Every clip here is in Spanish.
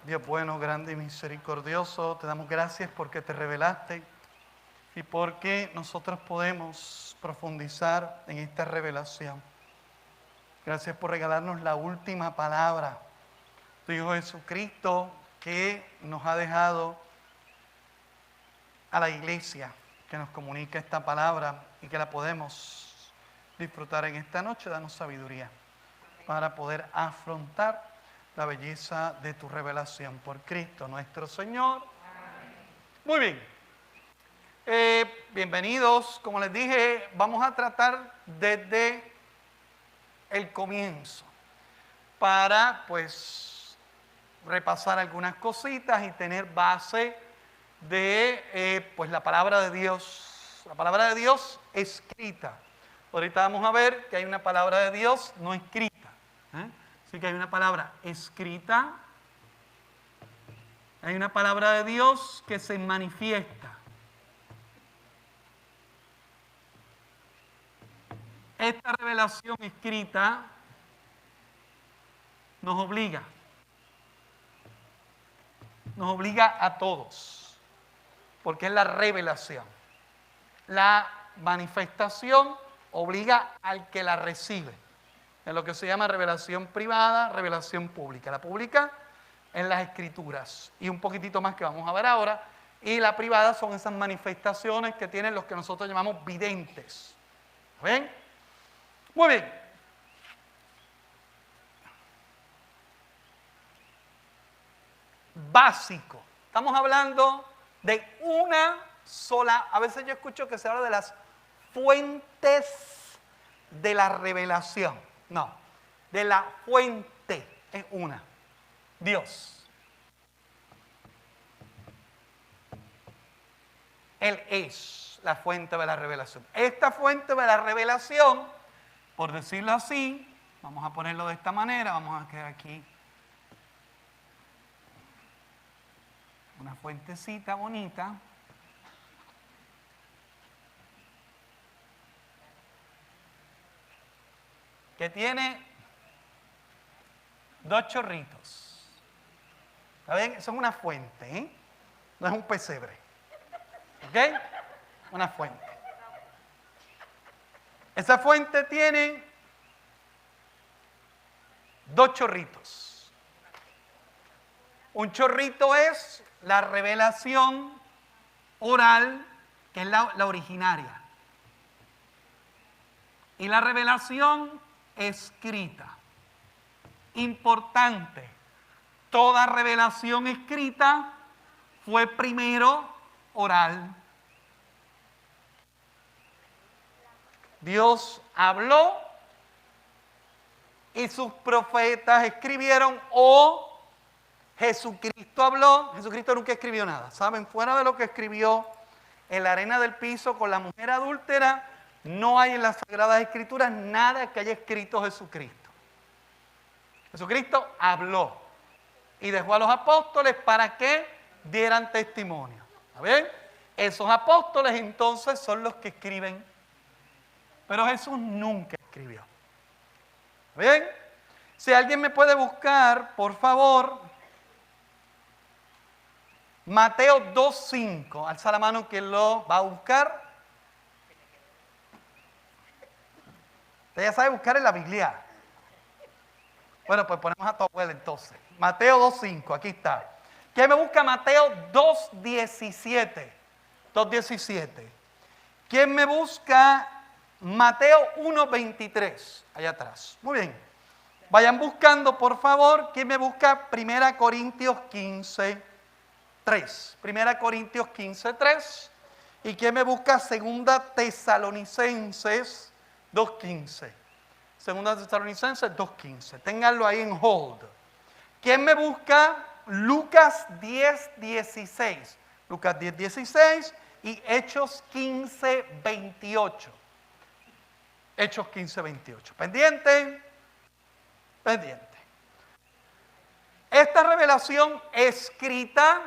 Dios bueno, grande y misericordioso, te damos gracias porque te revelaste y porque nosotros podemos profundizar en esta revelación. Gracias por regalarnos la última palabra, tu Hijo Jesucristo, que nos ha dejado a la iglesia, que nos comunica esta palabra y que la podemos disfrutar en esta noche. Danos sabiduría para poder afrontar la belleza de tu revelación por Cristo nuestro Señor. Muy bien. Bienvenidos. Como les dije, vamos a tratar desde el comienzo para pues repasar algunas cositas y tener base de pues la palabra de Dios escrita. Ahorita vamos a ver que hay una palabra de Dios no escrita. Así que hay una palabra escrita, hay una palabra de Dios que se manifiesta. Esta revelación escrita nos obliga a todos, porque es la revelación. La manifestación obliga al que la recibe. Es lo que se llama revelación privada, revelación pública. La pública en las Escrituras y un poquitito más que vamos a ver ahora. Y la privada son esas manifestaciones que tienen los que nosotros llamamos videntes. ¿Ven? Muy bien. Básico. Estamos hablando de una sola. A veces yo escucho que se habla de las fuentes de la revelación. No, de la fuente es una. Dios. Él es la fuente de la revelación. Esta fuente de la revelación, por decirlo así, vamos a ponerlo de esta manera, vamos a quedar aquí una fuentecita bonita. Que tiene dos chorritos. ¿Está bien? Eso es una fuente, ¿eh? No es un pesebre. ¿Ok? Una fuente. Esa fuente tiene dos chorritos. Un chorrito es la revelación oral, que es la originaria. Y la revelación escrita. Importante. Toda revelación escrita fue primero oral. Dios habló y sus profetas escribieron, o Jesucristo habló. Jesucristo nunca escribió nada. ¿Saben? Fuera de lo que escribió en la arena del piso con la mujer adúltera, no hay en las Sagradas Escrituras nada que haya escrito Jesucristo. Jesucristo habló y dejó a los apóstoles para que dieran testimonio. ¿Está bien? Esos apóstoles entonces son los que escriben. Pero Jesús nunca escribió. ¿Está bien? Si alguien me puede buscar, por favor, Mateo 2:5. Alza la mano quien lo va a buscar. Usted ya sabe buscar en la Biblia. Bueno, pues ponemos a tu abuela entonces. Mateo 2:5, aquí está. ¿Quién me busca Mateo 2:17? 2:17. ¿Quién me busca Mateo 1:23? Allá atrás. Muy bien. Vayan buscando, por favor. ¿Quién me busca 1 Corintios 15:3? 1 Corintios 15:3. ¿Y quién me busca 2 Tesalonicenses 2:15? 2 Tesalonicenses 2:15. Ténganlo ahí en hold. ¿Quién me busca Lucas 10:16? Lucas 10:16 y Hechos 15:28. Hechos 15:28. ¿Pendiente? Pendiente. Esta revelación escrita,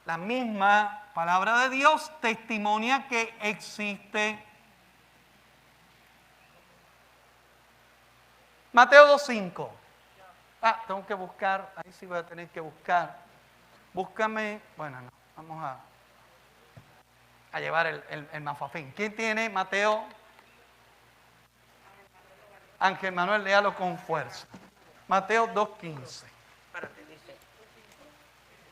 la misma palabra de Dios, testimonia que existe. Mateo 2:5. Tengo que buscar, ahí sí voy a tener que buscar. Búscame, bueno, no, vamos a llevar el mafafín. ¿Quién tiene Mateo? Ángel Manuel, léalo con fuerza. Mateo 2:15. Espérate, dice,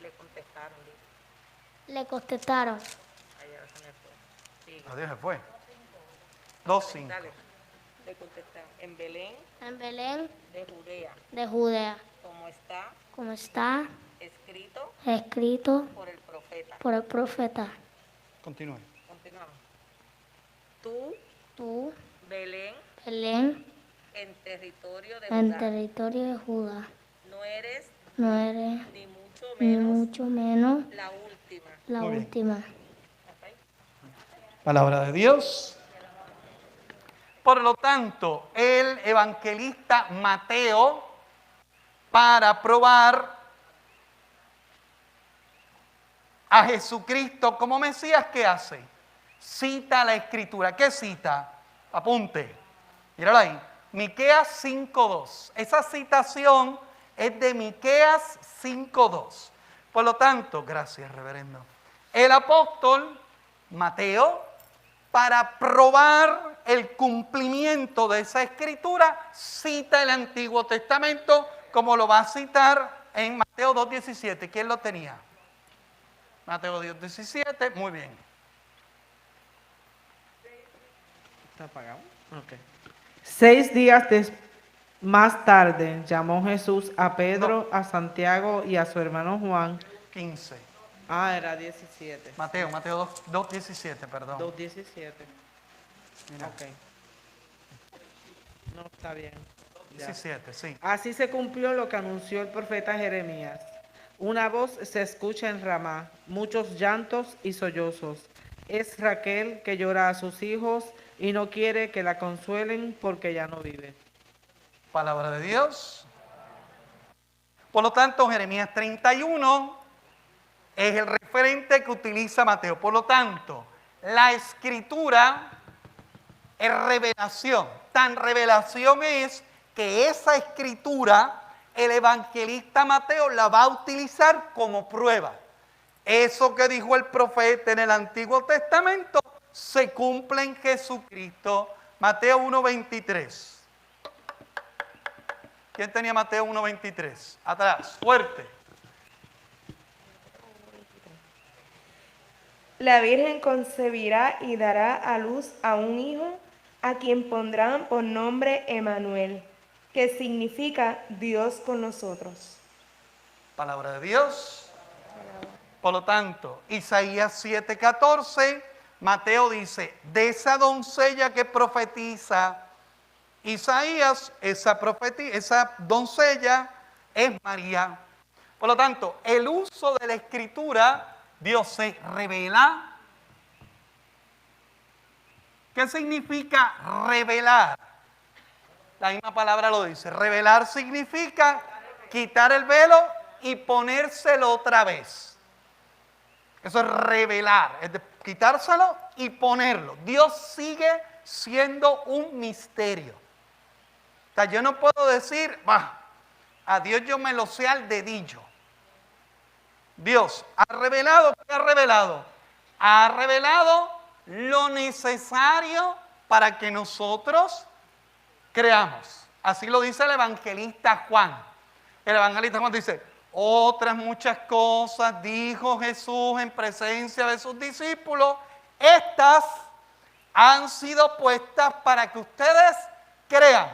le contestaron, dice. Le contestaron. Allá se me fue. Sigue. Adiós, se fue. 2:5. Dale. Le contestaron, en Belén En Belén de Judea, de Judea, como está como está escrito escrito por el profeta. por el profeta. Continúe. Continuamos. Tú, Tú, Belén, Belén, en territorio de en Judá, territorio de Judá, no eres no eres ni mucho ni menos mucho menos la última. la Muy bien. última. ¿Ok? Palabra de Dios. Por lo tanto, el evangelista Mateo, para probar a Jesucristo como Mesías, ¿qué hace? Cita la Escritura. ¿Qué cita? Apunte. Míralo ahí. Miqueas 5:2. Esa citación es de Miqueas 5:2. Por lo tanto, gracias, reverendo. El apóstol Mateo, para probar el cumplimiento de esa escritura, cita el Antiguo Testamento, como lo va a citar en Mateo 2:17. ¿Quién lo tenía? Mateo 2:17, muy bien. ¿Está apagado? Ok. 6 días más tarde llamó Jesús a Pedro, a Santiago y a su hermano Juan. 15. Era 17. Mateo 2:17, perdón. 2:17. Mira, Ok. No, está bien. Ya. 17, sí. Así se cumplió lo que anunció el profeta Jeremías. Una voz se escucha en Ramá, muchos llantos y sollozos. Es Raquel que llora a sus hijos y no quiere que la consuelen porque ya no vive. Palabra de Dios. Por lo tanto, Jeremías 31 es el referente que utiliza Mateo. Por lo tanto, la escritura es revelación. Tan revelación es que esa escritura el evangelista Mateo la va a utilizar como prueba. Eso que dijo el profeta en el Antiguo Testamento se cumple en Jesucristo. Mateo 1:23. ¿Quién tenía Mateo 1:23? Atrás, fuerte. La Virgen concebirá y dará a luz a un hijo, a quien pondrán por nombre Emmanuel, que significa Dios con nosotros. Palabra de Dios. Por lo tanto, Isaías 7:14, Mateo dice, de esa doncella que profetiza Isaías, esa doncella es María. Por lo tanto, el uso de la escritura, Dios se revela. ¿Qué significa revelar? La misma palabra lo dice. Revelar significa quitar el velo y ponérselo otra vez. Eso es revelar, es de quitárselo y ponerlo. Dios sigue siendo un misterio. O sea, yo no puedo decir, a Dios yo me lo sé al dedillo. Dios ha revelado, ¿qué ha revelado? Ha revelado lo necesario para que nosotros creamos. Así lo dice el evangelista Juan. El evangelista Juan dice, otras muchas cosas dijo Jesús en presencia de sus discípulos. Estas han sido puestas para que ustedes crean.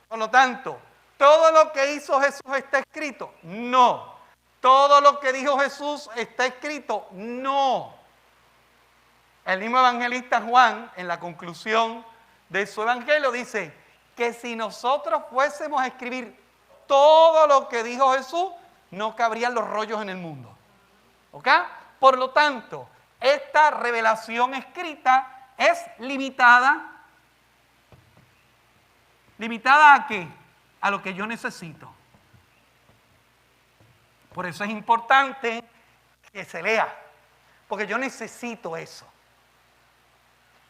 Por lo tanto, ¿todo lo que hizo Jesús está escrito? No. ¿Todo lo que dijo Jesús está escrito? No. El mismo evangelista Juan, en la conclusión de su evangelio, dice que si nosotros fuésemos a escribir todo lo que dijo Jesús, no cabrían los rollos en el mundo. ¿Ok? Por lo tanto, esta revelación escrita es limitada. ¿Limitada a qué? A lo que yo necesito. Por eso es importante que se lea, porque yo necesito eso.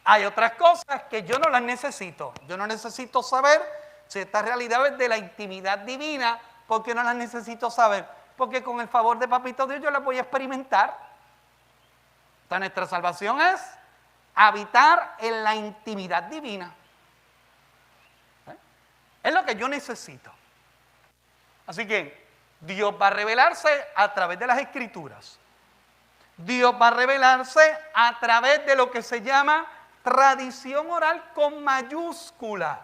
Hay otras cosas que yo no las necesito. Yo no necesito saber ciertas realidades de la intimidad divina, porque no las necesito saber. porque con el favor de Papito Dios yo las voy a experimentar. O sea, nuestra salvación es habitar en la intimidad divina. Es lo que yo necesito. Así que Dios va a revelarse a través de las Escrituras. Dios va a revelarse a través de lo que se llama tradición oral con mayúscula.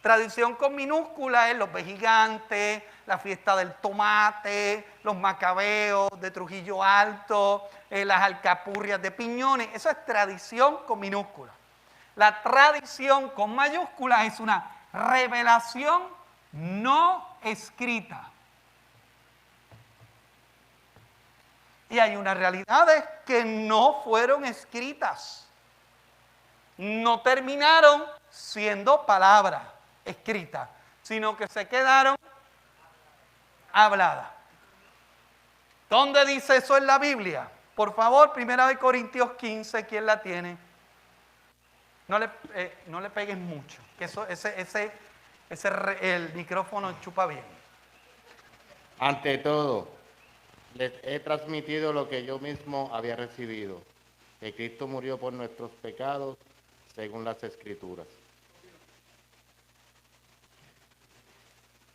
Tradición con minúscula es los gigantes, la fiesta del tomate, los macabeos de Trujillo Alto, las alcapurrias de Piñones. Eso es tradición con minúscula. La tradición con mayúscula es una revelación no escrita. Y hay unas realidades que no fueron escritas. No terminaron siendo palabras escritas, sino que se quedaron habladas. ¿Dónde dice eso en la Biblia? Por favor, 1 Corintios 15, ¿quién la tiene? No le pegues mucho, que el micrófono chupa bien. Ante todo, les he transmitido lo que yo mismo había recibido, que Cristo murió por nuestros pecados, según las Escrituras.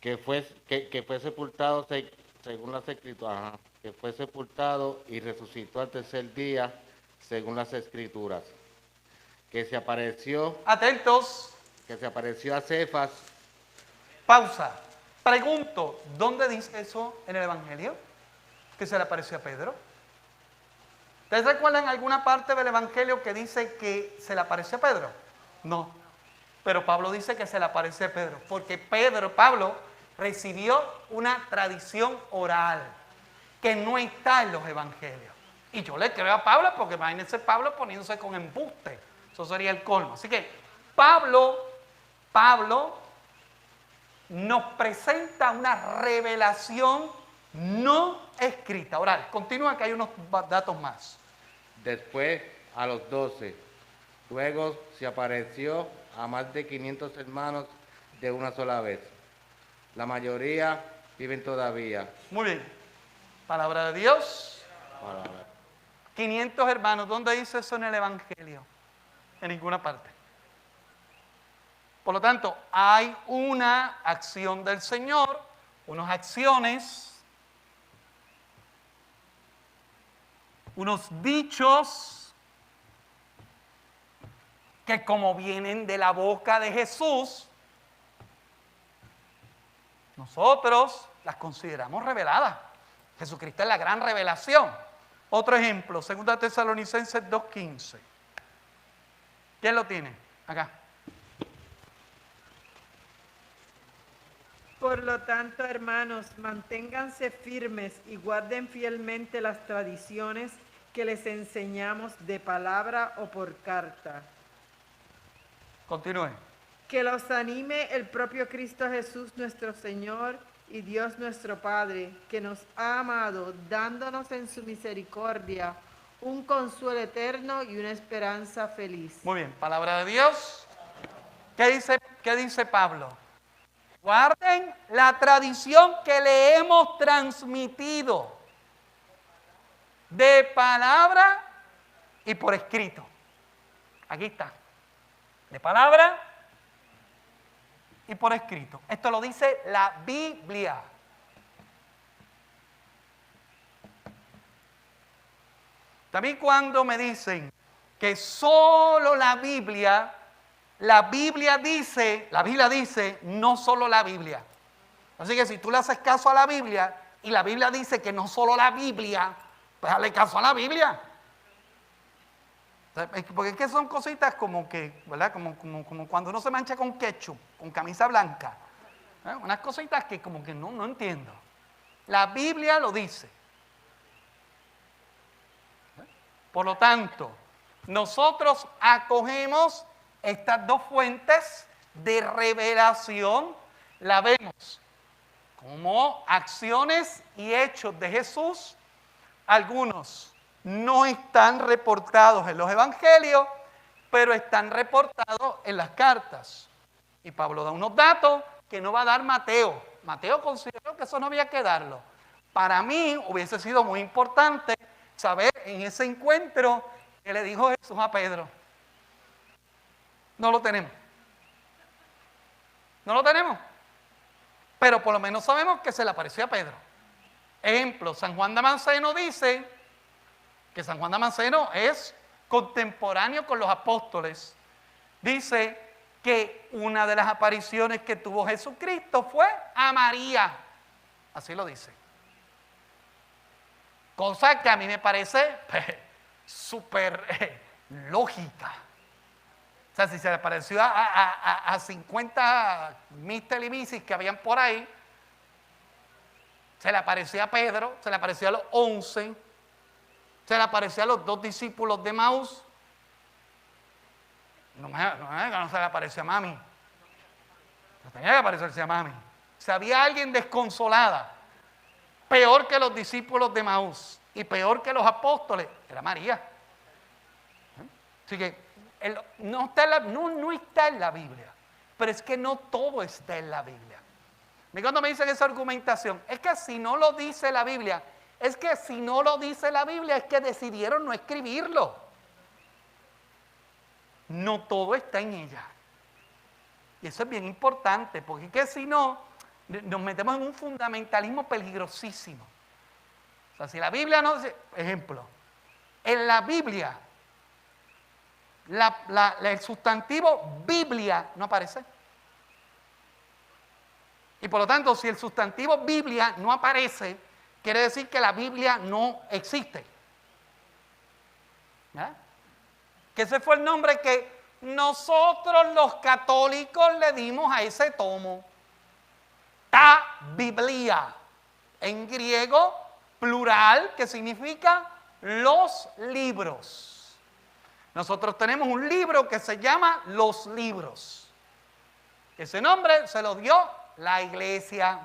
Que fue sepultado, según las Escrituras, que fue sepultado y resucitó al tercer día, según las Escrituras. Que se apareció... Atentos. Que se apareció a Cefas. Pausa. Pregunto, ¿dónde dice eso en el Evangelio? Que se le apareció a Pedro. ¿Ustedes recuerdan alguna parte del Evangelio que dice que se le apareció a Pedro? No. Pero Pablo dice que se le apareció a Pedro, porque Pablo recibió una tradición oral que no está en los Evangelios. Y yo le creo a Pablo, porque imagínense Pablo poniéndose con embuste. Eso sería el colmo. Así que Pablo nos presenta una revelación no escrita, oral. Continúa, que hay unos datos más. Después a los 12. Luego se apareció a más de 500 hermanos de una sola vez. La mayoría viven todavía. Muy bien. Palabra de Dios. Palabra. 500 hermanos. ¿Dónde dice eso en el Evangelio? En ninguna parte. Por lo tanto, hay una acción del Señor, unas acciones, unos dichos que, como vienen de la boca de Jesús, nosotros las consideramos reveladas. Jesucristo es la gran revelación. Otro ejemplo, 2 Tesalonicenses 2:15. ¿Quién lo tiene? Acá. Por lo tanto, hermanos, manténganse firmes y guarden fielmente las tradiciones que les enseñamos de palabra o por carta. Continúe. Que los anime el propio Cristo Jesús nuestro Señor y Dios nuestro Padre, que nos ha amado, dándonos en su misericordia un consuelo eterno y una esperanza feliz. Muy bien, palabra de Dios. ¿Qué dice Pablo? Guarden la tradición que le hemos transmitido de palabra y por escrito. Aquí está. De palabra y por escrito. Esto lo dice la Biblia. También cuando me dicen que solo la Biblia dice, no solo la Biblia. Así que si tú le haces caso a la Biblia y la Biblia dice que no solo la Biblia, pues hazle caso a la Biblia. Porque es que son cositas como que, ¿verdad? Como cuando uno se mancha con ketchup, con camisa blanca. Unas cositas que como que no entiendo. La Biblia lo dice. Por lo tanto, nosotros acogemos estas dos fuentes de revelación, la vemos como acciones y hechos de Jesús. Algunos no están reportados en los evangelios, pero están reportados en las cartas. Y Pablo da unos datos que no va a dar Mateo. Mateo consideró que eso no había que darlo. Para mí hubiese sido muy importante saber en ese encuentro que le dijo Jesús a Pedro. No lo tenemos. No lo tenemos. Pero por lo menos sabemos que se le apareció a Pedro. Ejemplo, San Juan Damasceno dice que San Juan Damasceno es contemporáneo con los apóstoles. Dice que una de las apariciones que tuvo Jesucristo fue a María. Así lo dice. Cosa que a mí me parece súper lógica. O sea, si se le pareció a 50 Mr. y Mrs. que habían por ahí, se le apareció a Pedro, se le apareció a los 11, se le apareció a los 2 discípulos de Maús. No se le apareció a mami. No tenía que aparecerse a mami. Si había alguien desconsolada, peor que los discípulos de Maús y peor que los apóstoles, era María. Así que no está en la Biblia, pero es que no todo está en la Biblia. Y cuando me dicen esa argumentación, es que si no lo dice la Biblia, es que decidieron no escribirlo. No todo está en ella. Y eso es bien importante, porque es que si no, nos metemos en un fundamentalismo peligrosísimo. O sea, si la Biblia no dice, ejemplo, en la Biblia, el sustantivo Biblia no aparece. Y por lo tanto, si el sustantivo Biblia no aparece, quiere decir que la Biblia no existe. ¿Verdad? Que ese fue el nombre que nosotros los católicos le dimos a ese tomo. Ta Biblia, en griego, plural, que significa los libros. Nosotros tenemos un libro que se llama Los Libros. Ese nombre se lo dio la iglesia.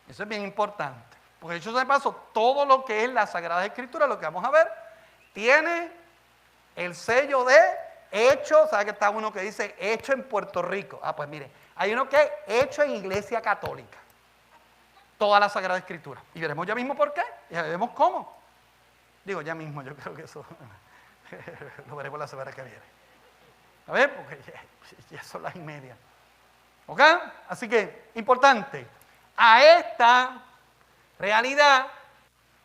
Eso es bien importante. Porque dicho de paso, todo lo que es la Sagrada Escritura, lo que vamos a ver, tiene el sello de hecho. ¿Sabe que está uno que dice hecho en Puerto Rico? Ah, pues mire, hay uno que es hecho en Iglesia Católica. Toda la Sagrada Escritura. Y veremos ya mismo por qué. Y veremos cómo. Digo, ya mismo, yo creo que eso lo veremos la semana que viene. A ver, porque ya son las 1:30. ¿Ok? Así que, importante. A esta realidad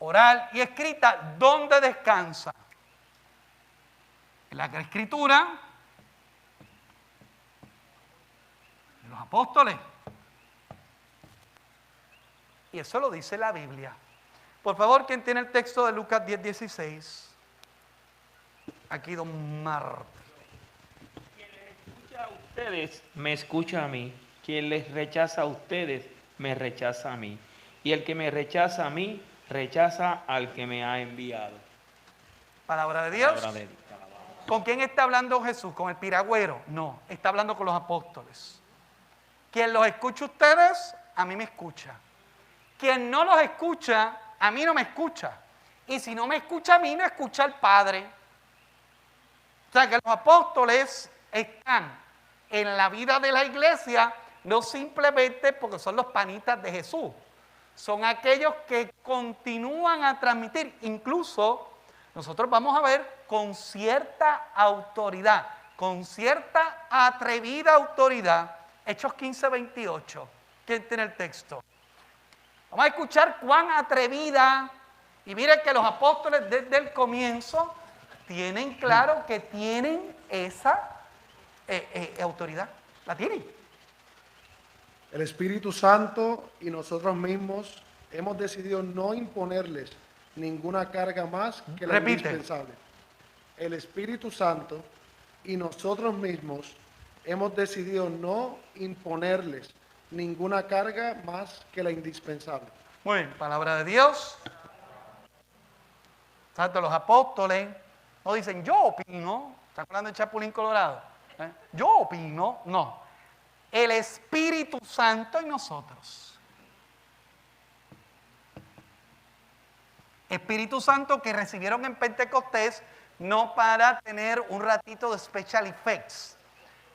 oral y escrita, ¿dónde descansa? En la Escritura, en los apóstoles. Y eso lo dice la Biblia. Por favor, ¿quién tiene el texto de Lucas 10:16? Aquí don Marta. Quien les escucha a ustedes, me escucha a mí. Quien les rechaza a ustedes, me rechaza a mí. Y el que me rechaza a mí, rechaza al que me ha enviado. Palabra de Dios. Palabra de Dios. ¿Con quién está hablando Jesús? ¿Con el piragüero? No, está hablando con los apóstoles. Quien los escucha a ustedes, a mí me escucha. Quien no los escucha, a mí no me escucha. Y si no me escucha a mí, no escucha al Padre. O sea que los apóstoles están en la vida de la iglesia, no simplemente porque son los panitas de Jesús. Son aquellos que continúan a transmitir, incluso nosotros vamos a ver con cierta autoridad, con cierta atrevida autoridad, Hechos 15:28. ¿Quién tiene el texto? Vamos a escuchar cuán atrevida, y miren que los apóstoles desde el comienzo tienen claro que tienen esa autoridad, la tienen. El Espíritu Santo y nosotros mismos hemos decidido no imponerles ninguna carga más que la Repite. indispensable. El Espíritu Santo y nosotros mismos hemos decidido no imponerles ninguna carga más que la indispensable. Muy bien, palabra de Dios. Tanto los apóstoles no dicen yo opino. ¿Están hablando de Chapulín Colorado? Yo opino, no. El Espíritu Santo en nosotros. Espíritu Santo que recibieron en Pentecostés no para tener un ratito de special effects,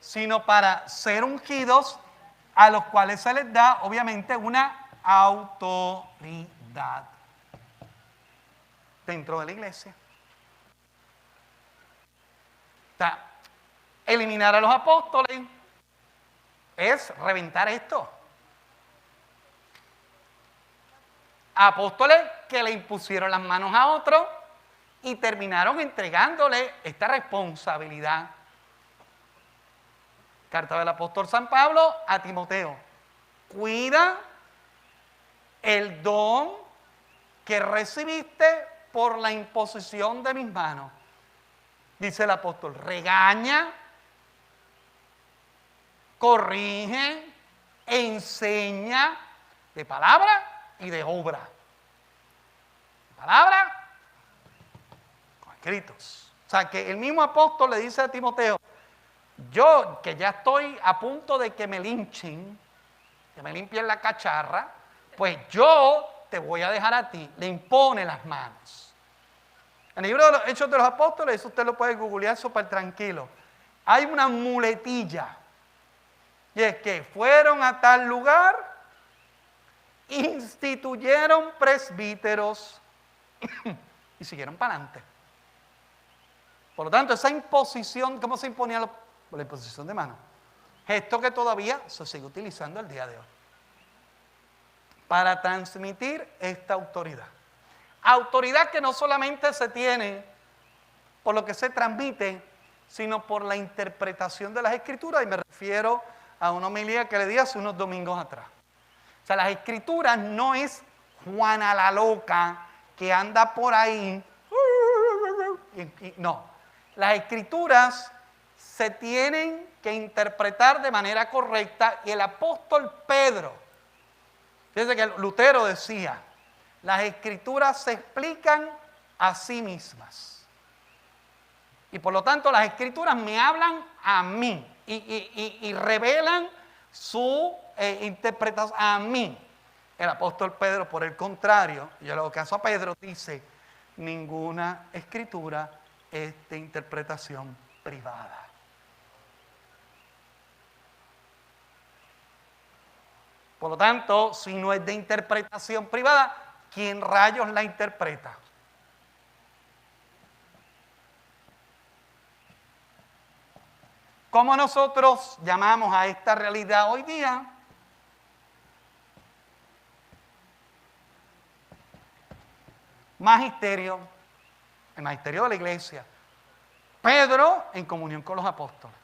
sino para ser ungidos a los cuales se les da, obviamente, una autoridad dentro de la iglesia. O sea, eliminar a los apóstoles es reventar esto. Apóstoles que le impusieron las manos a otros y terminaron entregándole esta responsabilidad. Carta del apóstol San Pablo a Timoteo. Cuida el don que recibiste por la imposición de mis manos. Dice el apóstol, regaña, corrige, enseña de palabra y de obra. De palabra con escritos. O sea que el mismo apóstol le dice a Timoteo, yo que ya estoy a punto de que me linchen, que me limpien la cacharra, pues yo te voy a dejar a ti. Le impone las manos. En el libro de los Hechos de los Apóstoles, eso usted lo puede googlear súper tranquilo. Hay una muletilla. Y es que fueron a tal lugar, instituyeron presbíteros y siguieron para adelante. Por lo tanto, esa imposición, ¿cómo se imponía la imposición de mano? Gesto que todavía se sigue utilizando el día de hoy para transmitir esta autoridad. Autoridad que no solamente se tiene por lo que se transmite, sino por la interpretación de las Escrituras, y me refiero a una homilía que le di hace unos domingos atrás. O sea, las Escrituras no es Juana la loca que anda por ahí. No, las Escrituras se tienen que interpretar de manera correcta, y el apóstol Pedro, fíjense que Lutero decía, las Escrituras se explican a sí mismas. Y por lo tanto las Escrituras me hablan a mí y revelan su interpretación a mí. El apóstol Pedro, por el contrario, y en lo caso a Pedro, dice, ninguna Escritura es de interpretación privada. Por lo tanto, si no es de interpretación privada, ¿quién rayos la interpreta? ¿Cómo nosotros llamamos a esta realidad hoy día? Magisterio, el magisterio de la iglesia. Pedro en comunión con los apóstoles.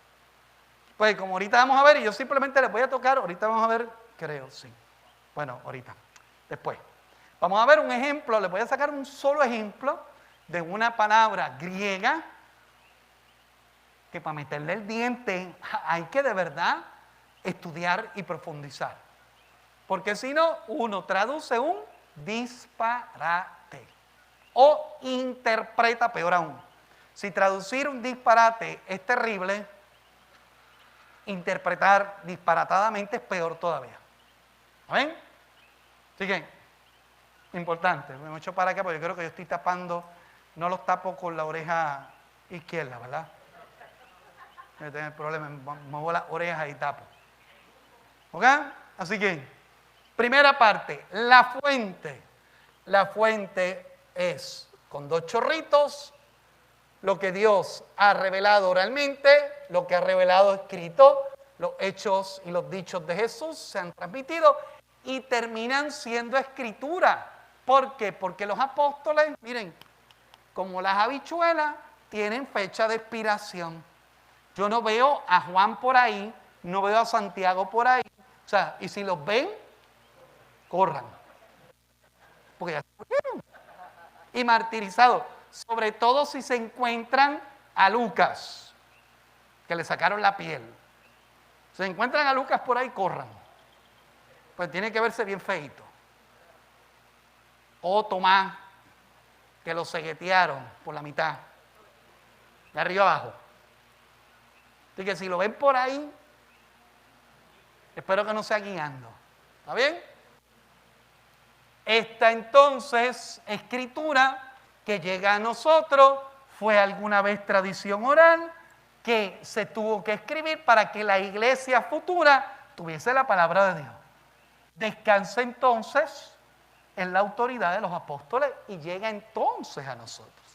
Pues como ahorita vamos a ver, y yo simplemente les voy a tocar, ahorita vamos a ver, creo, sí. Bueno, ahorita, después. Vamos a ver un ejemplo, les voy a sacar un solo ejemplo de una palabra griega que para meterle el diente hay que de verdad estudiar y profundizar. Porque si no, uno traduce un disparate o interpreta peor aún. Si traducir un disparate es terrible, interpretar disparatadamente es peor todavía. ¿Ven? Así que, importante, me he hecho para acá porque yo creo que yo estoy tapando, no los tapo con la oreja izquierda, ¿verdad? Voy a tener problemas, muevo las orejas y tapo. ¿Ok? Así que, primera parte, la fuente. La fuente es, con dos chorritos, lo que Dios ha revelado oralmente, lo que ha revelado escrito, los hechos y los dichos de Jesús se han transmitido y terminan siendo escritura. ¿Por qué? Porque los apóstoles, miren, como las habichuelas, tienen fecha de expiración. Yo no veo a Juan por ahí, no veo a Santiago por ahí. O sea, y si los ven, corran. Porque ya se murieron. Y martirizados. Sobre todo si se encuentran a Lucas, que le sacaron la piel. Si se encuentran a Lucas por ahí, corran. Pues tiene que verse bien feíto. O Tomás, que lo ceguetearon por la mitad, de arriba abajo. Así que si lo ven por ahí, espero que no sea guiando. ¿Está bien? Esta entonces escritura que llega a nosotros fue alguna vez tradición oral que se tuvo que escribir para que la iglesia futura tuviese la palabra de Dios. Descansa entonces en la autoridad de los apóstoles y llega entonces a nosotros.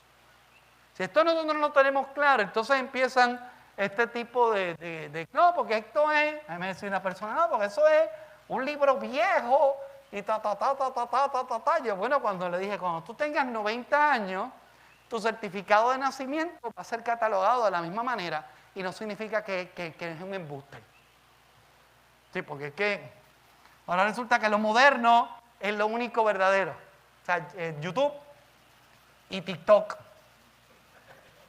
Si esto nosotros no lo tenemos claro, entonces empiezan este tipo de no, porque esto es, a mí me decía una persona, no, porque eso es un libro viejo y Yo, bueno, cuando le dije, cuando tú tengas 90 años, tu certificado de nacimiento va a ser catalogado de la misma manera y no significa que es un embuste. Sí, porque es que ahora resulta que lo moderno es lo único verdadero. O sea, YouTube y TikTok.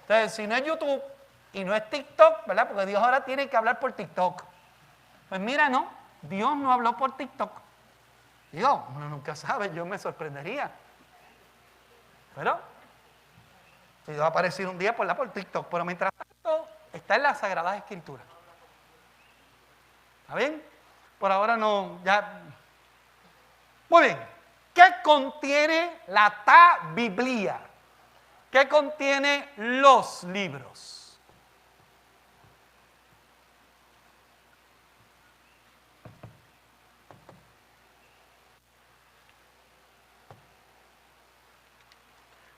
Entonces, si no es YouTube y no es TikTok, ¿verdad? Porque Dios ahora tiene que hablar por TikTok. Pues mira, no, Dios no habló por TikTok. Digo, uno nunca sabe, yo me sorprendería. Pero, si Dios va a aparecer un día, por TikTok. Pero mientras tanto, está en las Sagradas Escrituras. ¿Está bien? Por ahora no, ya. Muy bien. ¿Qué contiene la Biblia? ¿Qué contiene los libros?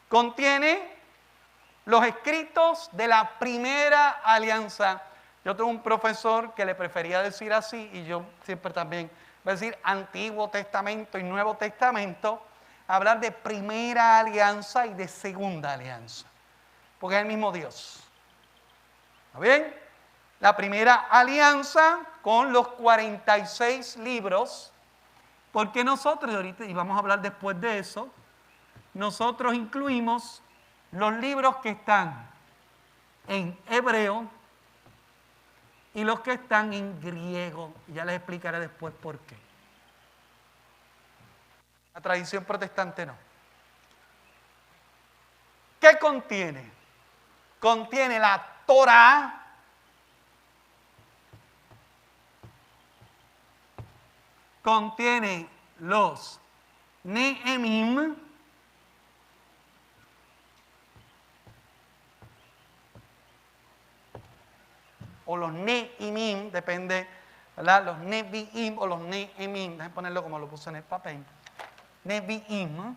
Contiene los escritos de la primera alianza. Yo tuve un profesor que le prefería decir así, y yo siempre también voy a decir Antiguo Testamento y Nuevo Testamento, hablar de primera alianza y de segunda alianza, porque es el mismo Dios. ¿Está bien? La primera alianza con los 46 libros, porque nosotros, ahorita, y vamos a hablar después de eso, nosotros incluimos los libros que están en hebreo y los que están en griego. Y ya les explicaré después por qué. La tradición protestante no. ¿Qué contiene? Contiene la Torá, contiene los Nehemim, o los Neimim, depende, ¿verdad? Los Neviim o los Nehemim, déjenme ponerlo como lo puse en el papel. Neviim,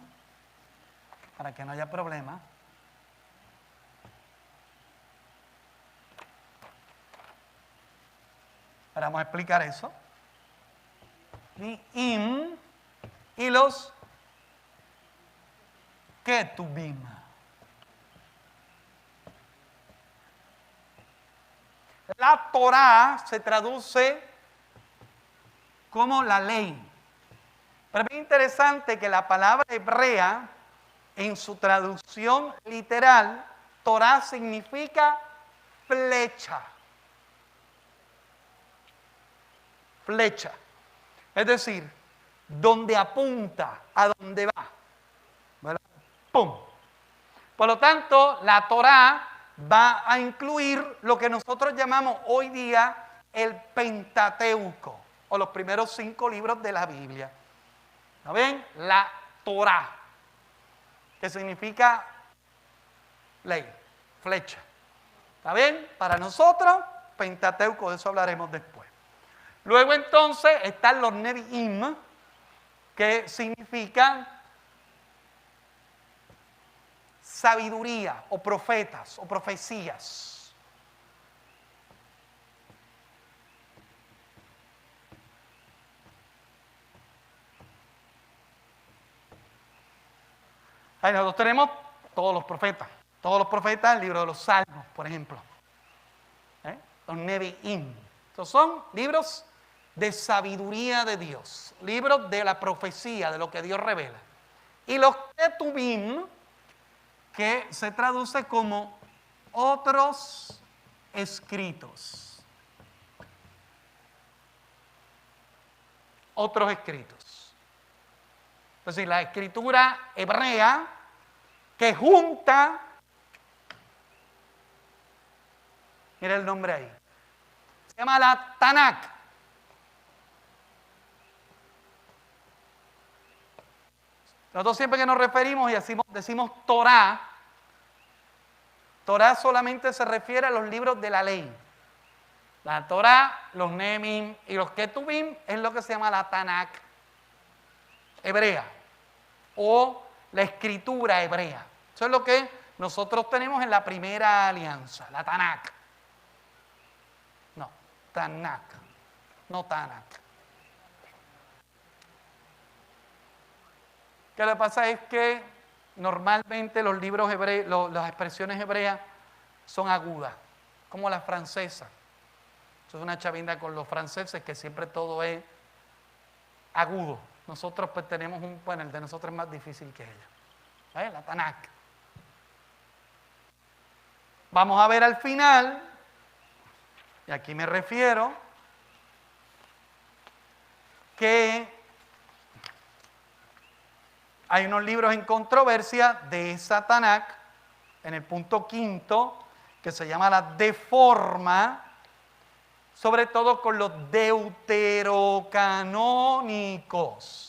para que no haya problema. Ahora vamos a explicar eso. Neviim y los Ketubim. La Torá se traduce como la ley. Pero es interesante que la palabra hebrea, en su traducción literal, Torá significa flecha. Flecha. Es decir, donde apunta, a donde va. ¿Verdad? ¡Pum! Por lo tanto, la Torá va a incluir lo que nosotros llamamos hoy día el Pentateuco, o los primeros 5 libros de la Biblia. ¿Está bien? La Torá, que significa ley, flecha. ¿Está bien? Para nosotros, Pentateuco, de eso hablaremos después. Luego entonces están los Neviim, que significan sabiduría, o profetas, o profecías. Ahí nosotros tenemos todos los profetas, el libro de los Salmos, por ejemplo. Los Neviim. Estos son libros de sabiduría de Dios, libros de la profecía, de lo que Dios revela. Y los Ketubim, que se traduce como otros escritos. Otros escritos. Es decir, la escritura hebrea que junta, mira el nombre ahí, se llama la Tanakh. Nosotros siempre que nos referimos y decimos Torá, Torá solamente se refiere a los libros de la ley. La Torá, los Nemim y los Ketubim es lo que se llama la Tanakh hebrea o la escritura hebrea. Eso es lo que nosotros tenemos en la primera alianza, la Tanakh. No, Tanakh, no Tanakh. Que lo que pasa es que normalmente los libros hebreos, las expresiones hebreas son agudas, como la francesa. Eso es una chavinda con los franceses que siempre todo es agudo. Nosotros pues tenemos bueno, el de nosotros es más difícil que ella. La Tanakh. Vamos a ver al final, y aquí me refiero, que hay unos libros en controversia de esa Tanakh, en el punto 5, que se llama la Deforma, sobre todo con los deuterocanónicos.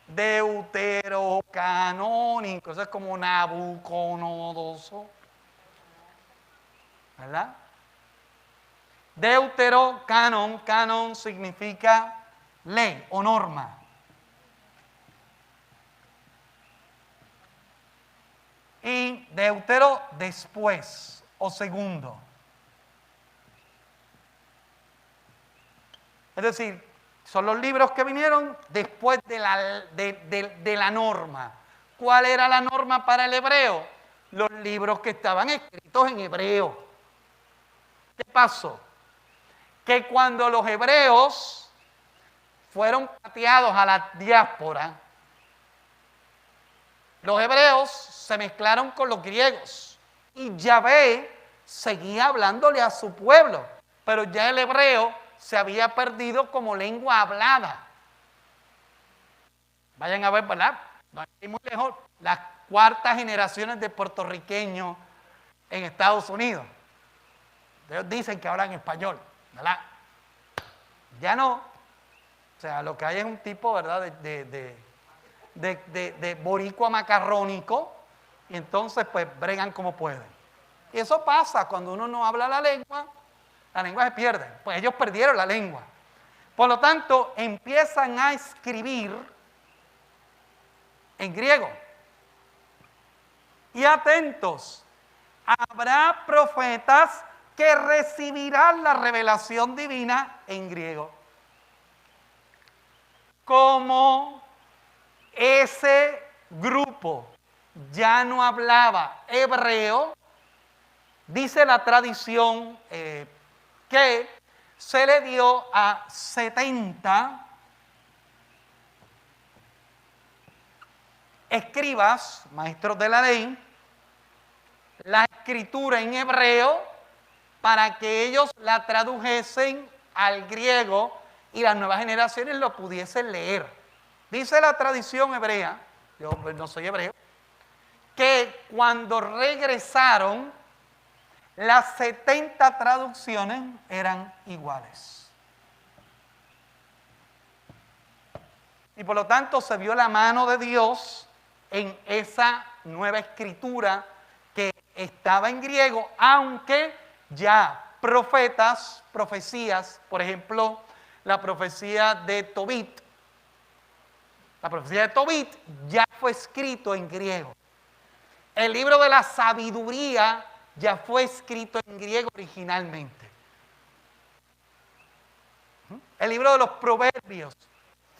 Deuterocanónico, eso es como Nabucodonosor, ¿verdad? Deuterocanon, canon significa ley o norma. Y deutero, después o segundo. Es decir, son los libros que vinieron después de la norma. ¿Cuál era la norma para el hebreo? Los libros que estaban escritos en hebreo. ¿Qué pasó? Que cuando los hebreos fueron pateados a la diáspora, los hebreos se mezclaron con los griegos y Yahvé seguía hablándole a su pueblo, pero ya el hebreo se había perdido como lengua hablada. Vayan a ver, ¿verdad? No hay muy lejos, las cuartas generaciones de puertorriqueños en Estados Unidos. Ellos dicen que hablan español, ¿verdad? Ya no. O sea, lo que hay es un tipo, ¿verdad?, de boricua macarrónico, y entonces pues bregan como pueden. Y eso pasa cuando uno no habla la lengua se pierde. Pues ellos perdieron la lengua. Por lo tanto, empiezan a escribir en griego. Y atentos, habrá profetas que recibirán la revelación divina en griego. Como ese grupo ya no hablaba hebreo, dice la tradición que se le dio a 70 escribas, maestros de la ley, la escritura en hebreo para que ellos la tradujesen al griego y las nuevas generaciones lo pudiesen leer. Dice la tradición hebrea, yo no soy hebreo, que cuando regresaron, las 70 traducciones eran iguales. Y por lo tanto se vio la mano de Dios en esa nueva escritura que estaba en griego, aunque ya profetas, profecías, por ejemplo, la profecía de Tobit. La profecía de Tobit ya fue escrito en griego. El libro de la sabiduría ya fue escrito en griego originalmente. El libro de los proverbios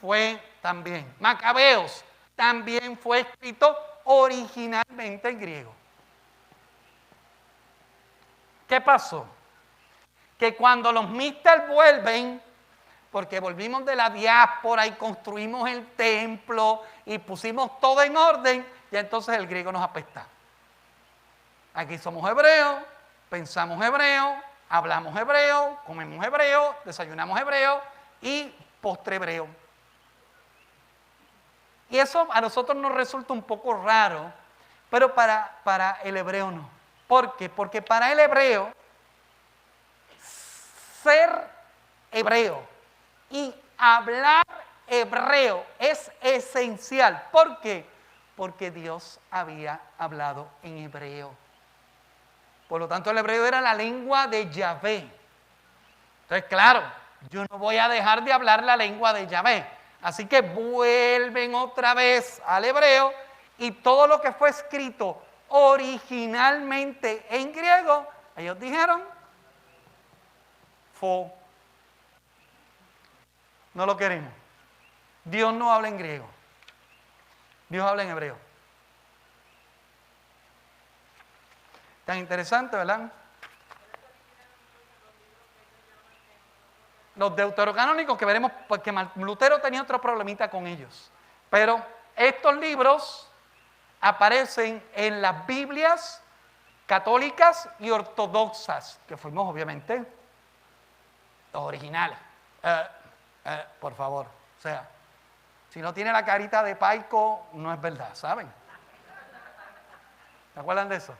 fue también. Macabeos también fue escrito originalmente en griego. ¿Qué pasó? Que cuando los místeres vuelven, porque volvimos de la diáspora y construimos el templo y pusimos todo en orden, ya entonces el griego nos apesta. Aquí somos hebreos, pensamos hebreo, hablamos hebreo, comemos hebreo, desayunamos hebreo y postre hebreo. Y eso a nosotros nos resulta un poco raro, pero para el hebreo no. ¿Por qué? Porque para el hebreo, ser hebreo y hablar hebreo es esencial. ¿Por qué? Porque Dios había hablado en hebreo. Por lo tanto, el hebreo era la lengua de Yahvé. Entonces, claro, yo no voy a dejar de hablar la lengua de Yahvé. Así que vuelven otra vez al hebreo y todo lo que fue escrito originalmente en griego, ellos dijeron, no lo queremos. Dios no habla en griego. Dios habla en hebreo. Tan interesante, ¿verdad? Los deuterocanónicos que veremos, porque Lutero tenía otro problemita con ellos. Pero estos libros aparecen en las Biblias católicas y ortodoxas, que fuimos obviamente los originales. Por favor, o sea, si no tiene la carita de Paico, no es verdad, ¿saben? ¿Se acuerdan de eso?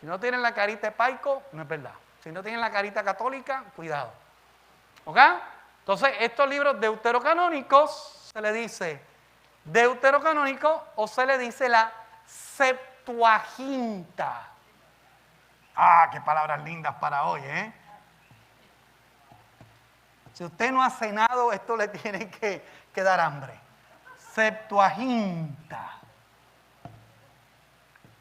Si no tienen la carita de Paico, no es verdad. Si no tienen la carita católica, cuidado. ¿Ok? Entonces, estos libros deuterocanónicos, se le dice deuterocanónico o se le dice la Septuaginta. Ah, qué palabras lindas para hoy, ¿eh? Si usted no ha cenado, esto le tiene que dar hambre. Septuaginta.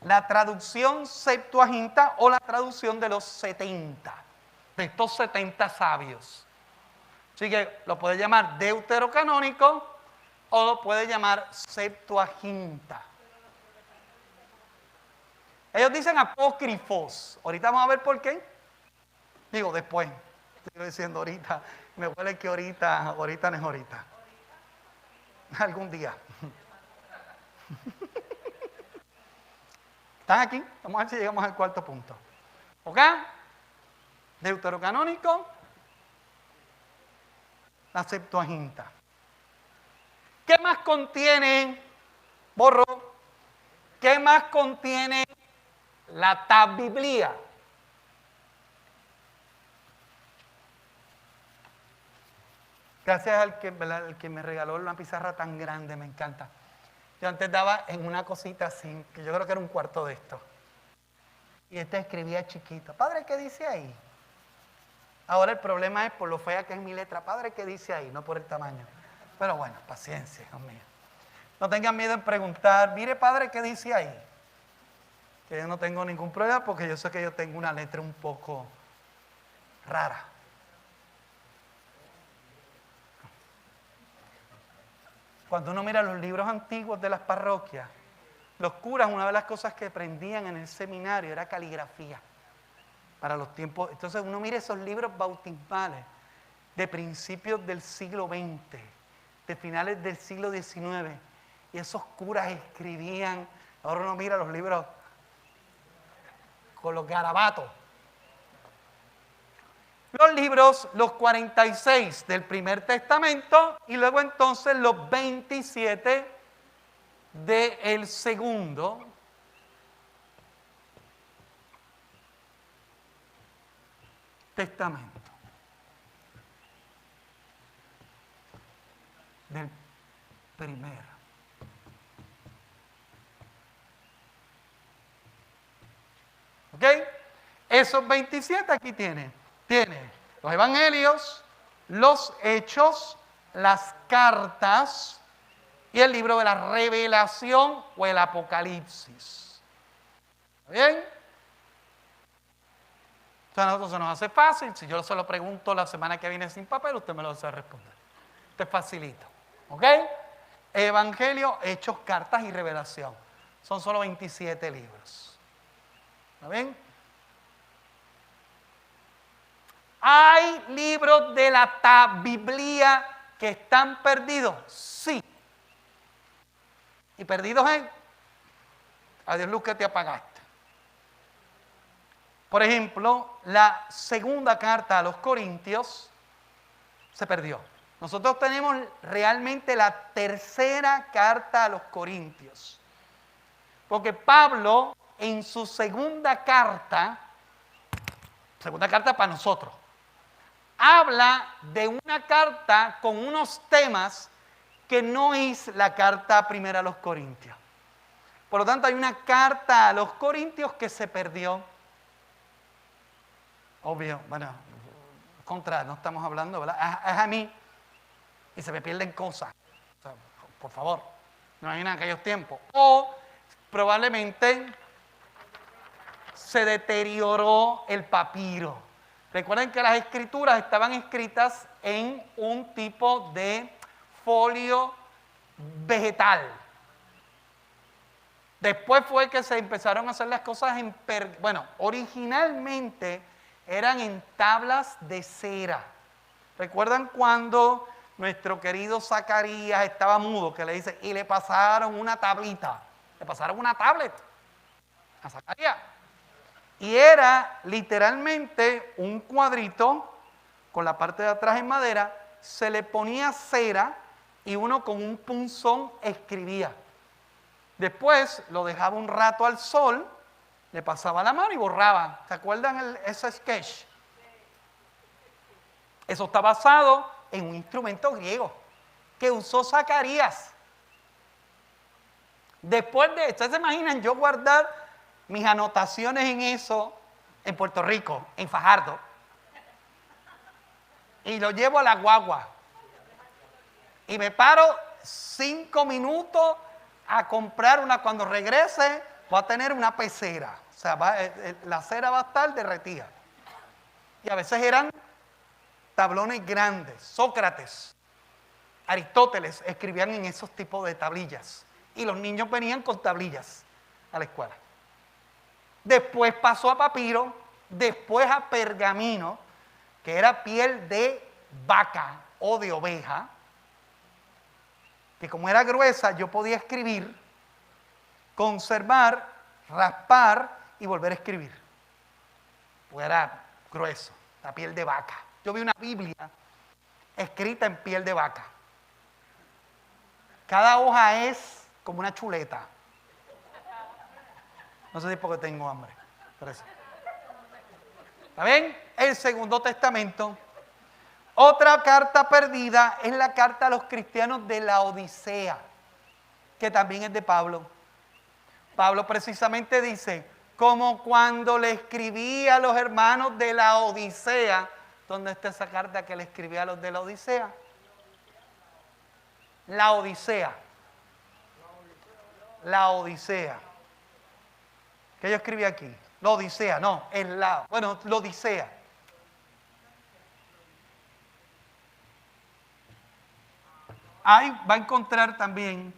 La traducción Septuaginta o la traducción de los 70, de estos 70 sabios. Así que lo puede llamar deuterocanónico o lo puede llamar Septuaginta. Ellos dicen apócrifos. Ahorita vamos a ver por qué. Digo, después. Estoy diciendo ahorita. Me huele que ahorita no es ahorita. Algún día. ¿Están aquí? Vamos a ver si llegamos al cuarto punto. ¿Ok? Deuterocanónico, la Septuaginta. ¿Qué más contiene? Borro. ¿Qué más contiene la Biblia? Gracias al que me regaló una pizarra tan grande, me encanta. Yo antes daba en una cosita así, que yo creo que era un cuarto de esto. Y escribía chiquito. Padre, ¿qué dice ahí? Ahora el problema es por lo fea que es mi letra. Padre, ¿qué dice ahí? No por el tamaño. Pero bueno, paciencia, Dios mío. No tengan miedo en preguntar, mire, padre, ¿qué dice ahí? Que yo no tengo ningún problema porque yo sé que yo tengo una letra un poco rara. Cuando uno mira los libros antiguos de las parroquias, los curas, una de las cosas que aprendían en el seminario era caligrafía para los tiempos. Entonces uno mira esos libros bautismales de principios del siglo XX, de finales del siglo XIX, y esos curas escribían. Ahora uno mira los libros con los garabatos. Los libros, los 46 del Primer Testamento y luego entonces los 27 del Segundo. Testamento. Del Primero. ¿Ok? Esos 27 aquí tiene los evangelios, los hechos, las cartas y el libro de la Revelación o el Apocalipsis. ¿Está bien? O sea, a nosotros se nos hace fácil. Si yo se lo pregunto la semana que viene sin papel, usted me lo sabe responder. Esto es facilito. ¿Ok? Evangelio, hechos, cartas y revelación. Son solo 27 libros. ¿Está bien? ¿Hay libros de la Biblia que están perdidos? Sí. ¿Y perdidos en? Adiós, luz que te apagaste. Por ejemplo, la segunda carta a los Corintios se perdió. Nosotros tenemos realmente la tercera carta a los Corintios. Porque Pablo, en su segunda carta para nosotros, habla de una carta con unos temas que no es la carta primera a los Corintios. Por lo tanto, hay una carta a los Corintios que se perdió. Obvio, bueno, contra, no estamos hablando, ¿verdad? Es a mí y se me pierden cosas. O sea, por favor, no hay en aquellos tiempos. O probablemente se deterioró el papiro. Recuerden que las escrituras estaban escritas en un tipo de folio vegetal. Después fue que se empezaron a hacer las cosas en bueno, originalmente eran en tablas de cera. ¿Recuerdan cuando nuestro querido Zacarías estaba mudo, que le dice, y le pasaron una tablita, le pasaron una tablet a Zacarías? Y era literalmente un cuadrito con la parte de atrás en madera, se le ponía cera y uno con un punzón escribía. Después lo dejaba un rato al sol, le pasaba la mano y borraba. ¿Se acuerdan ese sketch? Eso está basado en un instrumento griego que usó Zacarías. Después de, ¿ustedes se imaginan yo guardar mis anotaciones en eso en Puerto Rico, en Fajardo? Y lo llevo a la guagua. Y me paro 5 minutos a comprar una. Cuando regrese, voy a tener una pecera. O sea, la cera va a estar derretida. Y a veces eran tablones grandes. Sócrates, Aristóteles escribían en esos tipos de tablillas. Y los niños venían con tablillas a la escuela. Después pasó a papiro, después a pergamino, que era piel de vaca o de oveja, que como era gruesa yo podía escribir, conservar, raspar y volver a escribir. Pues era grueso, la piel de vaca. Yo vi una Biblia escrita en piel de vaca. Cada hoja es como una chuleta. No sé si es porque tengo hambre. Pero eso. ¿Está bien? El Segundo Testamento. Otra carta perdida es la carta a los cristianos de la Odisea, que también es de Pablo. Pablo precisamente dice, como cuando le escribí a los hermanos de la Odisea. ¿Dónde está esa carta que le escribí a los de la Odisea? La Odisea. La Odisea. ¿Qué yo escribí aquí? La Odisea, no, la Odisea. Ahí va a encontrar también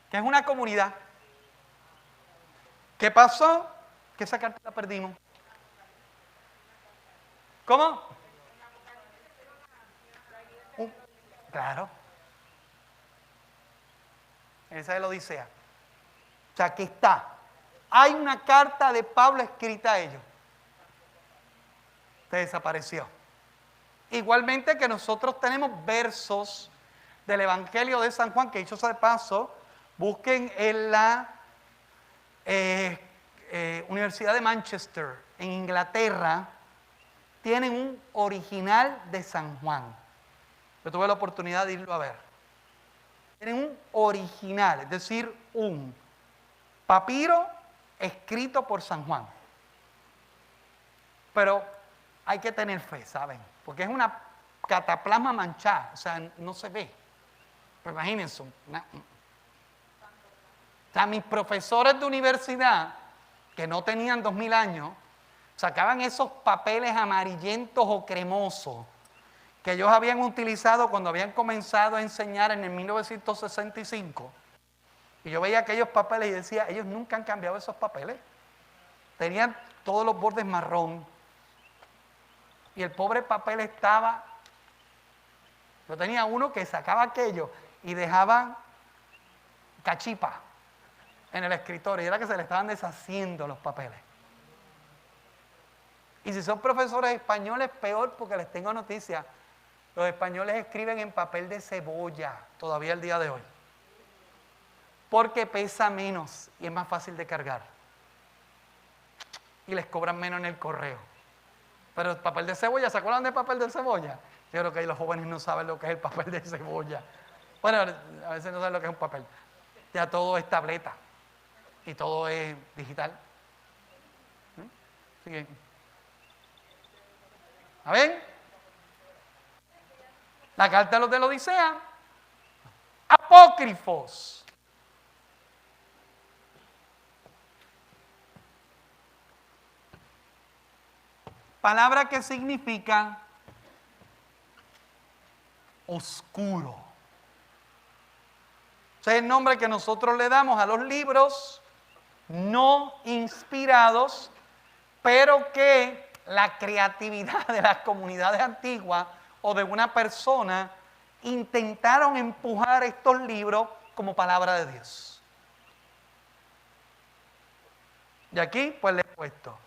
que es una comunidad. ¿Qué pasó? Que esa carta la perdimos. ¿Cómo? Claro. Esa es la Odisea. O sea, que está. Hay una carta de Pablo escrita a ellos. Se desapareció. Igualmente que nosotros tenemos versos del Evangelio de San Juan, que dicho sea de paso, busquen en la Universidad de Manchester, en Inglaterra, tienen un original de San Juan. Yo tuve la oportunidad de irlo a ver. Tienen un original, es decir, un papiro escrito por San Juan. Pero hay que tener fe, ¿saben? Porque es una cataplasma manchada, o sea, no se ve. Pero imagínense. O sea, mis profesores de universidad, que no tenían 2000 años, sacaban esos papeles amarillentos o cremosos que ellos habían utilizado cuando habían comenzado a enseñar en el 1965. Y yo veía aquellos papeles y decía, ellos nunca han cambiado esos papeles. Tenían todos los bordes marrón. Y el pobre papel estaba... Yo tenía uno que sacaba aquello y dejaba cachipa en el escritorio. Y era que se le estaban deshaciendo los papeles. Y si son profesores españoles, peor, porque les tengo noticias. Los españoles escriben en papel de cebolla todavía el día de hoy. Porque pesa menos y es más fácil de cargar. y les cobran menos en el correo. Pero el papel de cebolla, ¿se acuerdan del papel de cebolla? Yo creo que ahí los jóvenes no saben lo que es el papel de cebolla. Bueno, a veces no saben lo que es un papel. Ya todo es tableta y todo es digital. Así que, ¿a ver? La carta de los de la Odisea. Apócrifos. Palabra que significa oscuro. Ese es el nombre que nosotros le damos a los libros no inspirados, pero que la creatividad de las comunidades antiguas o de una persona intentaron empujar estos libros como palabra de Dios. Y aquí pues le he puesto.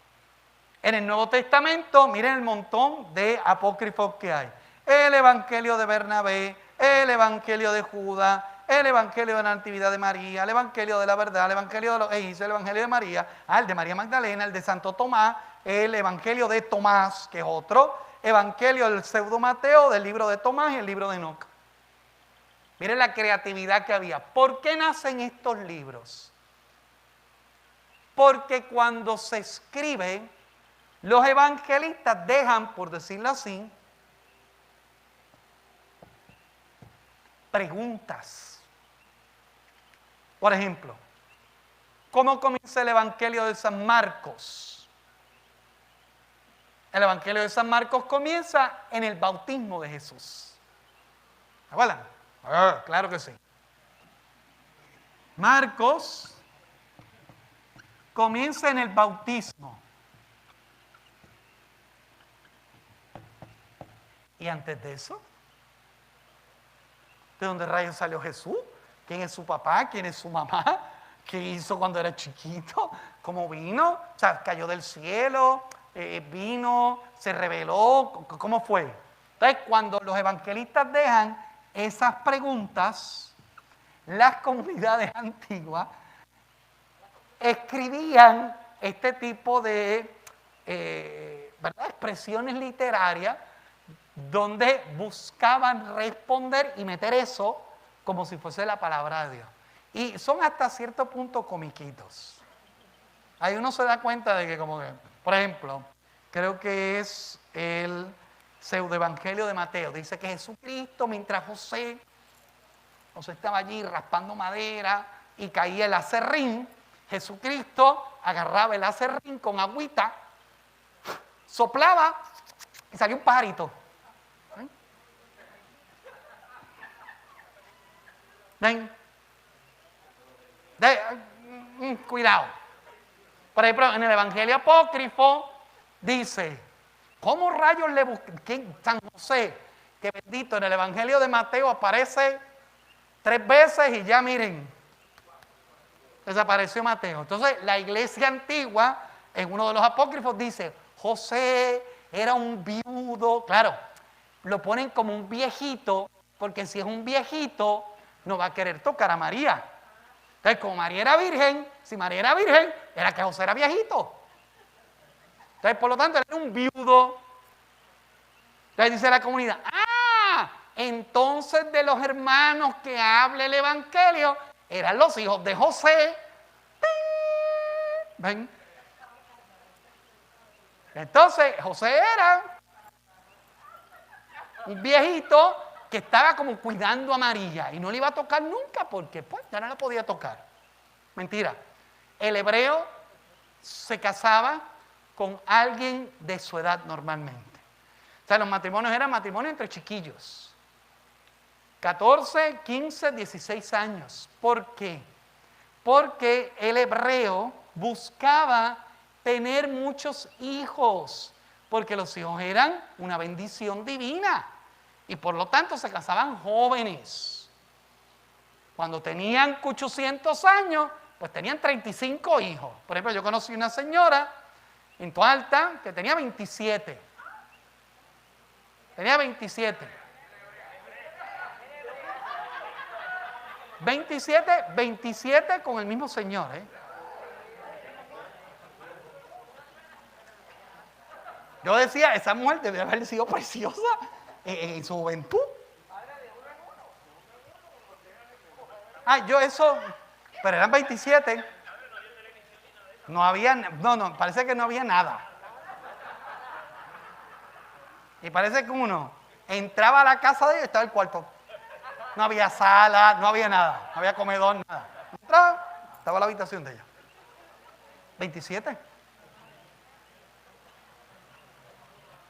En el Nuevo Testamento, miren el montón de apócrifos que hay. El Evangelio de Bernabé, el Evangelio de Judas, el Evangelio de la Natividad de María, el Evangelio de la Verdad, el Evangelio de los el Evangelio de María, el de María Magdalena, el de Santo Tomás, el Evangelio de Tomás, que es otro, Evangelio del pseudo Mateo, del libro de Tomás y el libro de Enoc. Miren la creatividad que había. ¿Por qué nacen estos libros? Porque cuando se escribe, los evangelistas dejan, por decirlo así, preguntas. Por ejemplo, ¿cómo comienza el Evangelio de San Marcos? El Evangelio de San Marcos comienza en el bautismo de Jesús. ¿Se acuerdan? Claro que sí. Marcos comienza en el bautismo. ¿Y antes de eso? ¿De dónde rayos salió Jesús? ¿Quién es su papá? ¿Quién es su mamá? ¿Qué hizo cuando era chiquito? ¿Cómo vino? O sea, cayó del cielo, vino, se reveló. ¿Cómo fue? Entonces, cuando los evangelistas dejan esas preguntas, las comunidades antiguas escribían este tipo de ¿verdad? Expresiones literarias donde buscaban responder y meter eso como si fuese la palabra de Dios. Y son hasta cierto punto comiquitos. Ahí uno se da cuenta de que como que, por ejemplo, creo que es el pseudoevangelio de Mateo. Dice que Jesucristo, mientras José estaba allí raspando madera y caía el aserrín, Jesucristo agarraba el aserrín con agüita, soplaba y salió un pajarito. ¿Ven? Cuidado. Por ejemplo, en el Evangelio apócrifo dice, ¿cómo rayos le buscan? San José, que bendito, en el Evangelio de Mateo aparece 3 veces y ya miren, desapareció Mateo. Entonces, la iglesia antigua, en uno de los apócrifos dice, José era un viudo. Claro, lo ponen como un viejito, porque si es un viejito, no va a querer tocar a María. Entonces, como María era virgen, si María era virgen, era que José era viejito. Entonces, por lo tanto, él era un viudo. Entonces dice la comunidad, entonces de los hermanos que habla el Evangelio, eran los hijos de José. ¿Ven? Entonces, José era un viejito que estaba como cuidando a María y no le iba a tocar nunca porque pues ya no la podía tocar. Mentira. El hebreo se casaba con alguien de su edad normalmente. O sea, los matrimonios eran matrimonios entre chiquillos. 14, 15, 16 años. ¿Por qué? Porque el hebreo buscaba tener muchos hijos, porque los hijos eran una bendición divina. Y por lo tanto se casaban jóvenes. Cuando tenían 800 años, pues tenían 35 hijos. Por ejemplo, yo conocí una señora en Toa Alta que tenía 27. Tenía 27. 27 con el mismo señor, Yo decía, esa mujer debe haber sido preciosa en su juventud. Yo eso, pero eran 27. No había, no, parece que no había nada. Y parece que uno entraba a la casa de ellos y estaba el cuarto. No había sala, no había nada, no había comedor, nada. Entraba, estaba la habitación de ella. 27.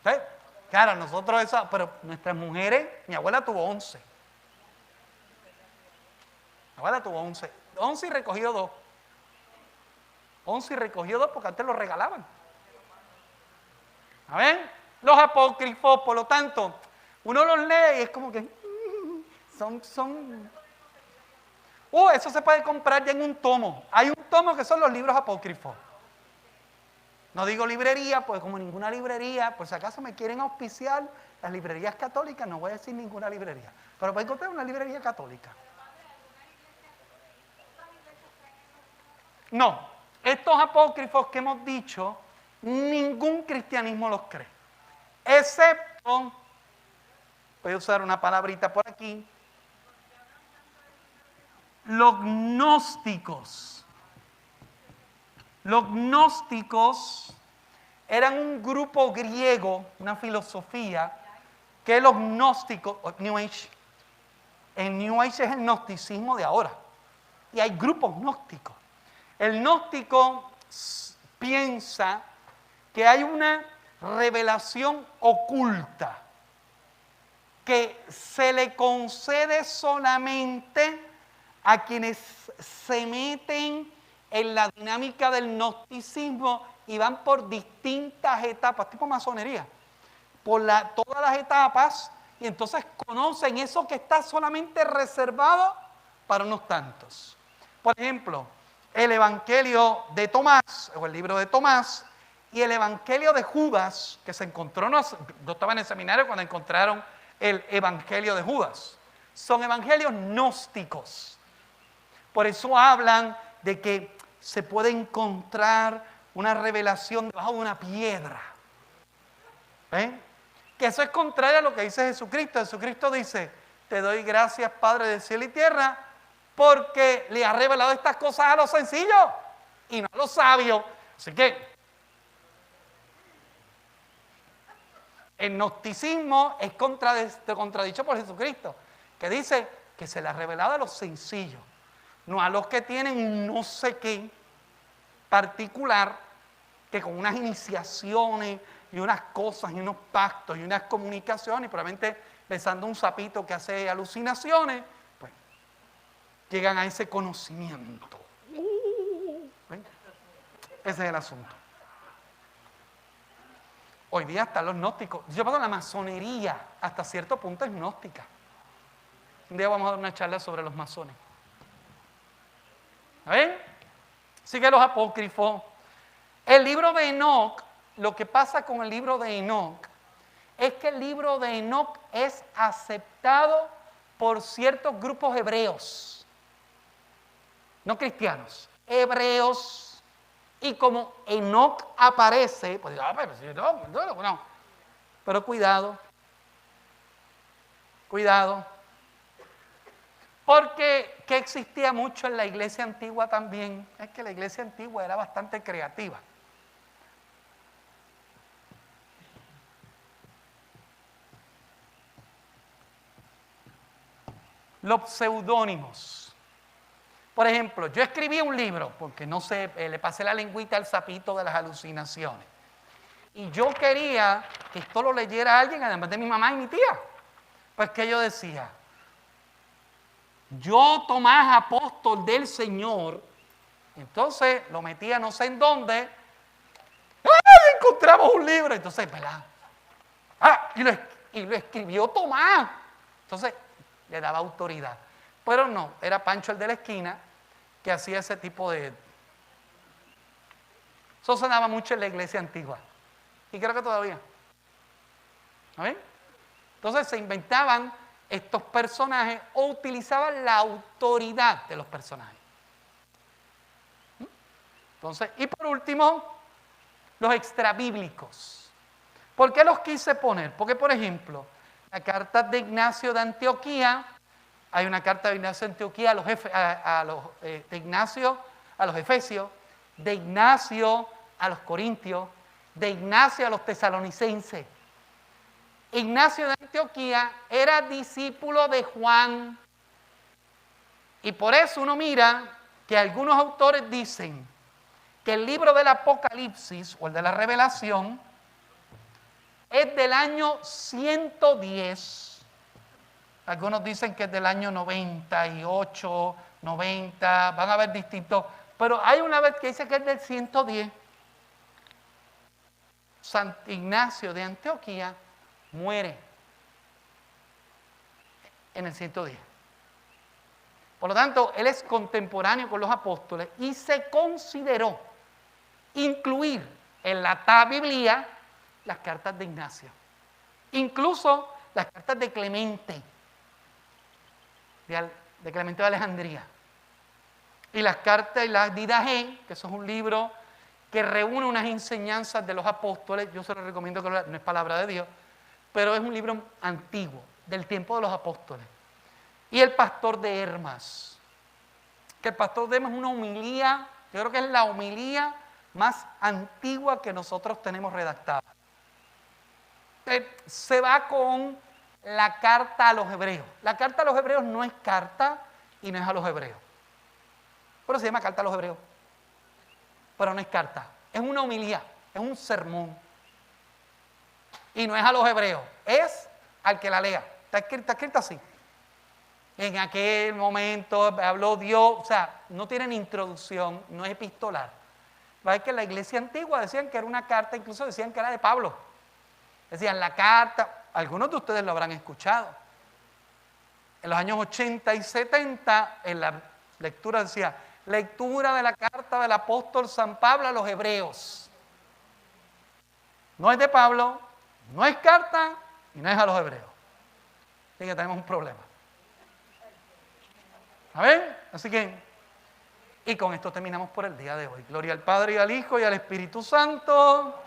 ¿Sí? Claro, nosotros eso, pero nuestras mujeres, mi abuela tuvo 11. Mi abuela tuvo 11. 11 y recogió 2. 11 y recogió 2 porque antes los regalaban. ¿A ver? Los apócrifos, por lo tanto, uno los lee y es como que son. Eso se puede comprar ya en un tomo. Hay un tomo que son los libros apócrifos. No digo librería, pues como ninguna librería, por si acaso me quieren auspiciar las librerías católicas, no voy a decir ninguna librería, pero voy a encontrar una librería católica. No, estos apócrifos que hemos dicho, ningún cristianismo los cree, excepto, voy a usar una palabrita por aquí, los gnósticos. Los gnósticos eran un grupo griego, una filosofía, que los gnósticos, New Age, el New Age es el gnosticismo de ahora, y hay grupos gnósticos. El gnóstico piensa que hay una revelación oculta que se le concede solamente a quienes se meten en la dinámica del gnosticismo y van por distintas etapas, tipo masonería, por todas las etapas, y entonces conocen eso que está solamente reservado para unos tantos. Por ejemplo, el Evangelio de Tomás, o el libro de Tomás, y el Evangelio de Judas, que se encontró, yo estaba en el seminario cuando encontraron el Evangelio de Judas, son evangelios gnósticos. Por eso hablan de que se puede encontrar una revelación debajo de una piedra. ¿Ven? Que eso es contrario a lo que dice Jesucristo. Jesucristo dice, te doy gracias, Padre del cielo y tierra, porque le ha revelado estas cosas a los sencillos y no a los sabios. Así que el gnosticismo es contradicho por Jesucristo, que dice que se le ha revelado a los sencillos, no a los que tienen un no sé qué particular, que con unas iniciaciones y unas cosas y unos pactos y unas comunicaciones, y probablemente besando un sapito que hace alucinaciones, pues llegan a ese conocimiento. ¿Ven? Ese es el asunto. Hoy día están los gnósticos. Yo paso la masonería, hasta cierto punto es gnóstica. Un día vamos a dar una charla sobre los masones. ¿Ven? Sigue los apócrifos. El libro de Enoc, lo que pasa con el libro de Enoc es que el libro de Enoc es aceptado por ciertos grupos hebreos, no cristianos, hebreos, y como Enoc aparece, pues no. Pero cuidado, porque que existía mucho en la iglesia antigua también, es que la iglesia antigua era bastante creativa. Los seudónimos. Por ejemplo, yo escribí un libro, porque no sé, le pasé la lengüita al sapito de las alucinaciones. Y yo quería que esto lo leyera alguien, además de mi mamá y mi tía. Pues que yo decía, yo, Tomás, apóstol del Señor, entonces lo metía no sé en dónde, ¡ay! Encontramos un libro, entonces, ¿verdad? Y lo escribió Tomás. Entonces, le daba autoridad. Pero no, era Pancho el de la esquina que hacía ese tipo de... Eso se daba mucho en la iglesia antigua. Y creo que todavía. ¿Ven? Entonces se inventaban estos personajes o utilizaban la autoridad de los personajes. Entonces, y por último, los extrabíblicos. ¿Por qué los quise poner? Porque, por ejemplo, la carta de Ignacio de Antioquía, hay una carta de Ignacio de Antioquía de Ignacio a los Efesios, de Ignacio a los Corintios, de Ignacio a los Tesalonicenses. Ignacio de Antioquía era discípulo de Juan. Y por eso uno mira que algunos autores dicen que el libro del Apocalipsis o el de la Revelación es del año 110. Algunos dicen que es del año 98, 90, van a ver distintos. Pero hay una vez que dice que es del 110. San Ignacio de Antioquía muere en el 110. Por lo tanto, él es contemporáneo con los apóstoles y se consideró incluir en la Biblia las cartas de Ignacio, incluso las cartas de Clemente, de Clemente de Alejandría, y las cartas y las Didaché, que eso es un libro que reúne unas enseñanzas de los apóstoles. Yo se los recomiendo que no es palabra de Dios, pero es un libro antiguo, del tiempo de los apóstoles. Y el Pastor de Hermas, que el Pastor de Hermas es una homilía, yo creo que es la homilía más antigua que nosotros tenemos redactada. Se va con la carta a los hebreos. La carta a los hebreos no es carta y no es a los hebreos. Pero se llama carta a los hebreos. Pero no es carta, es una homilía, es un sermón. Y no es a los hebreos, es al que la lea. Está escrita así. En aquel momento habló Dios, o sea, no tiene ni introducción, no es epistolar. ¿Ves que en la iglesia antigua decían que era una carta, incluso decían que era de Pablo? Decían la carta, algunos de ustedes lo habrán escuchado. En los años 80 y 70, en la lectura decía, lectura de la carta del apóstol San Pablo a los hebreos. No es de Pablo, no es carta y no es a los hebreos. Así que tenemos un problema. ¿A ver? Así que, y con esto terminamos por el día de hoy. Gloria al Padre y al Hijo y al Espíritu Santo,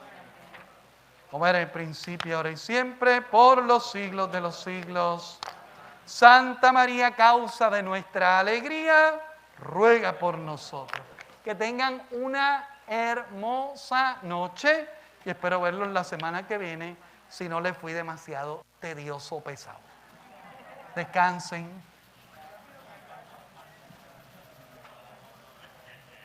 como era en el principio, ahora y siempre, por los siglos de los siglos. Santa María, causa de nuestra alegría, ruega por nosotros. Que tengan una hermosa noche y espero verlos la semana que viene si no les fui demasiado tedioso o pesado. Descansen.